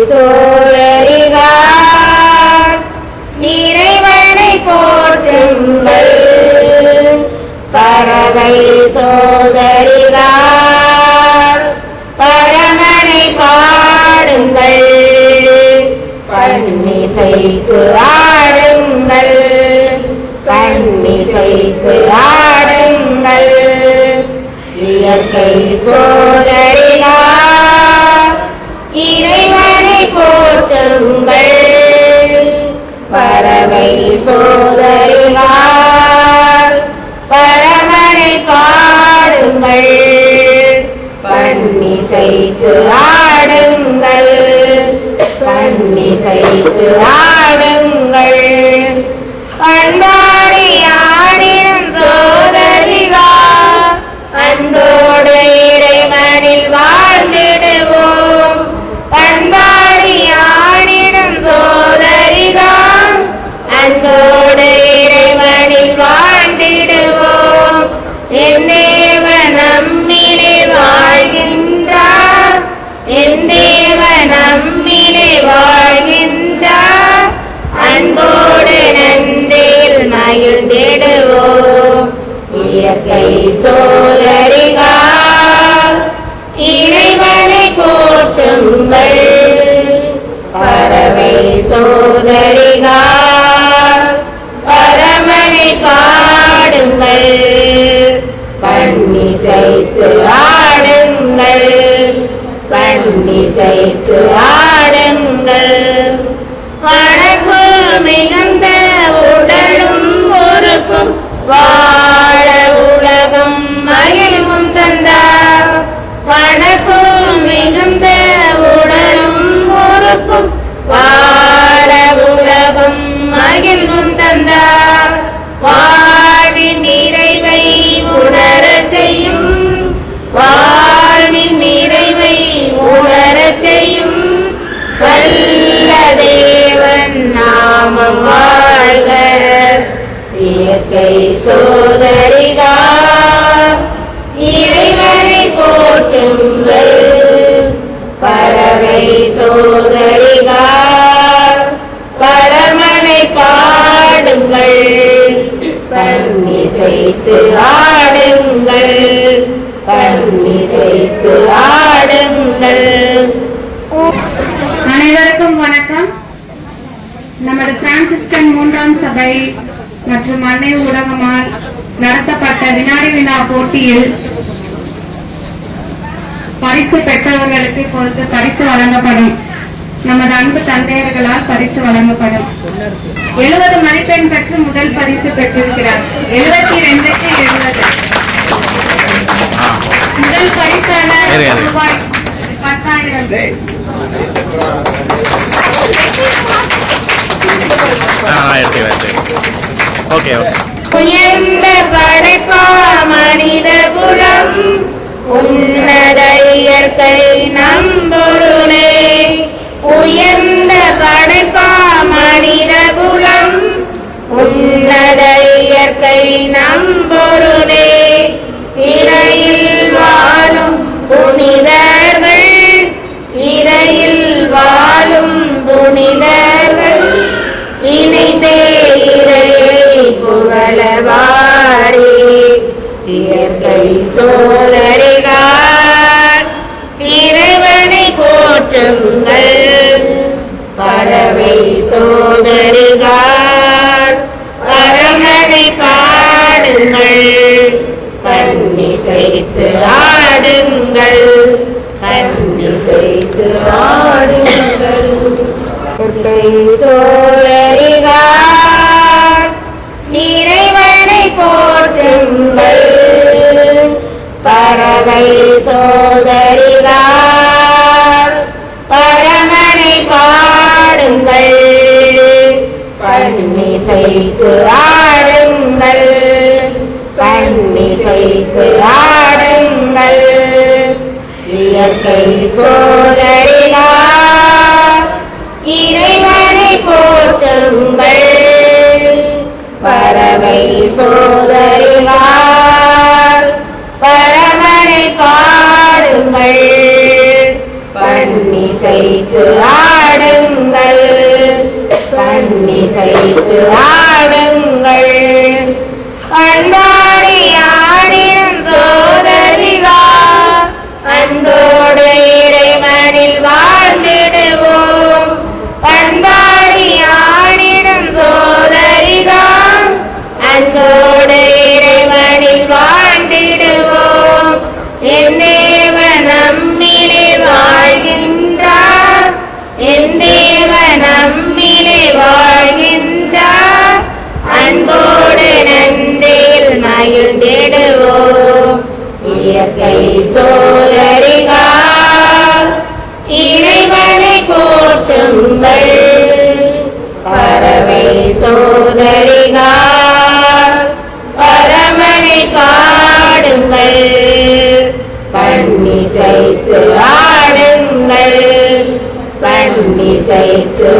சோதரிகார் இறைவனை போற்றுங்கள். பறவை சோதரிகார் பரமனை பாடுங்கள். பன்னிசைத்து ஆடுங்கள், பன்னிசைத்து ஆடுங்கள். இயற்கை சோதரிகார் இறைவனை போற்றுங்கள். பறவை சோதரிகார் பரமனை பாடுங்கள். பன்னிசைத்து ஆடுங்கள், பன்னிசைத்து ஆடுங்கள். பண்பாடி ஆடினும் சோதரிகார் அன்போடு இறைவனில் வாழ்ந்திடுவோம். பண்பாடி ஆடினும் சோதரிகார் அன்போடு இறைவனில் வாழ்ந்திடுவோம். என் தேவன் நம்மிலே வாழ்கின்றார், என் தேவன் நம்மிலே வாழ்கின்றார். அன்போடு நன்றியில் மகிழ்ந்திடுவோம். இயற்கை சோதரிகார் இறைவனை போற்றுங்கள். பறவை சோதரிகார் பரமனை பாடுங்கள். பன்னிசைத்து ஆடுங்கள், பன்னிசைத்து ஆடுங்கள். வடக்கு மிகுந்த உடலும் பொறுப்பும் வாழ உலகம் மகிழ்வும் தந்தார். வடக்கு மிகுந்த உடலும் பொறுப்பும் வாழ உலகம் மகிழ்வும் தந்தார். வாழ்வின் நிறைவை உணரச் செய்யும், வாழ்வின் நிறைவை உணரச் செய்யும். வல்ல தேவன் நாமம் வாழ்க. இயற்கை சோதரிகார் இறைவனை போற்றுங்கள். பறவை சோதரிகார் பரமனை பாடுங்கள். பன்னிசைத்து ஆடுங்கள், பன்னிசைத்து ஆடுங்கள். அனைவருக்கும் வணக்கம். நமது பிரான்சிஸ்கன் 3ஆம் சபை மற்றும் அன்னை ஊடகமால் நடத்தப்பட்ட வினாடி வினா போட்டியில் பரிசு பெற்றவர்களுக்கு இப்பொழுது பரிசு வழங்கப்படும். நமது அன்பு தந்தையர்களால் பரிசு வழங்கப்படும். 70 மதிப்பெண் பெற்று முதல் பரிசு பெற்றிருக்கிறார். 72க்கு 70. முதல் பரிசாளர் ரூபாய் 10,000. உயர்ந்த படைப்பா மனித குலம், உன்னத இயற்கை நம்பொருளே. உயர்ந்த படைப்பா மனித குலம், உன்னத இயற்கை நம்பொருளே. இறையில் வாழும் புனிதர்கள், இறையில் வாழும் புனிதர்கள் இணைந்தே இறையை புகழவாரே. இயற்கை சோதரிகார் இறைவனை போற்றுங்கள். பறவை சோதரிகார் பரமனை பாடுங்கள். பன்னிசைத்து ஆடுங்கள், பன்னிசைத்து ஆடுங்கள். இயற்கை சோதரிகார் இறைவனை போற்றுங்கள். பறவை சோதரிகார் பரமனை பாடுங்கள். பன்னிசைத்து ஆடுங்கள், பன்னிசைத்து ஆடுங்கள். இயற்கை சோதரிகார் இறைவனை போற்றுங்கள். பறவை சோதரிகார் பரமனை பாடுங்கள். பன்னிசை பன்னிசைத்து ஆடுங்கள் பன்னிசைத்து ஆடுங்கள் பண்பாடி ஆடினும் சோதரிகா அன்போடு இறைவனில் வாழ்ந்திடுவோம் பண்பாடி ஆடினும் சோதரிகா அன்போடு இறைவனில் வாழ்ந்திடுவோம் என் தேவன் நம்மிலே வாழ்கின்றார் என் தேவன் நம்மிலே வாழ்கின்றார் அன்போடு நன்றியில் மகிழ்ந்திடுவோம் இயற்கை சோதரிகா இறைவனை போற்றுங்கள் பறவை சோதரிகா பரமனை பாடுங்கள் பன்னிசைத்து ஆடுங்கள் பன்னிசைத்து